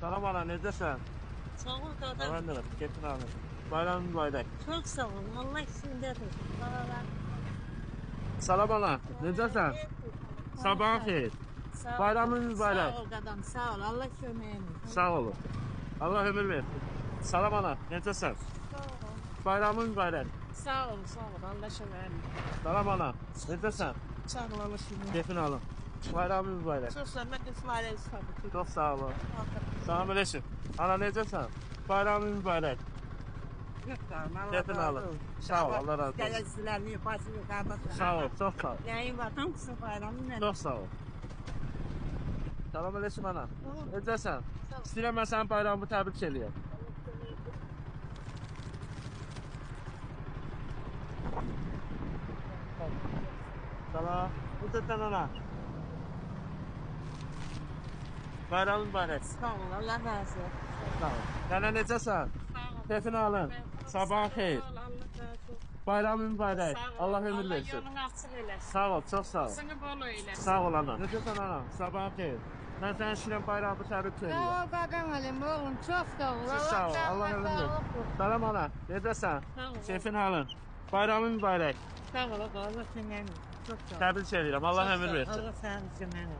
Salam ana, necəsən? Sağ ol dada. Mən də getin abi. Bayramın mübarək. Çok sağ ol. Allah izindedir. Salam ana, necəsən? Sabahın xeyir. Sağ ol. Bayramın mübarək. Sağ ol qadam, sağ ol. Allah köməyini. Sağ olun. Allah ömür versin. Salam ana, necəsən? Sağ ol. Bayramın mübarək. Sağ ol, sağ ol. Allah köməyini. Salam ana, necəsən? Sağ ol, Allah köməyini. Keyfin alın. Bayramın mübarək. Çok sağ ol. Ben de İsmail'e istedim. Çox sağ olun. Salam aleyküm. Ana necəsən? Bayramın mübarək. Yok canım, Allah Keyfin alın. Sağ ol, Allah razı olsun. Gələcəklərini yapasını qardaşlar. Sağ ol, çox sağ ol. Nəyin var? Tam kısa bayramın nə? Çox sağ ol. Salam aleyküm ana. Necəsən? Sağ ol. İstəyirəm mən sənin bayramını təbrik edeyim. Salam. Necəsən ana? Bayramın mübarək. Sağ ol, Allah razı olsun. Sağ ol. Nənə necəsən? Sağ ol. Keyfin alın. Sabahın xeyir. Sağ ol, Allah razı olsun. Bayramın mübarək. Sağ ol. Allah ömür versin. Allah yolunu açıq eləsin. Sağ ol, çox sağ ol. Sını bol eyləsin. Sağ ol ana. Necəsən ana? Sabahın xeyir. Mən sənin işinə bayramı təbrik Sağ edirəm. ol qadın Əlim, oğlum, çox sağ ol. Siz sağ ol. Allah ömür versin. Salam ana. Necəsən? Sağ ol. Keyfin alın. Bayramın mübarək. Sağ ol, Allah köməyini. Çox sağ ol. Təbrik edirəm. Allah Çox ömür sağ ol. versin. Allah sənin köməyini.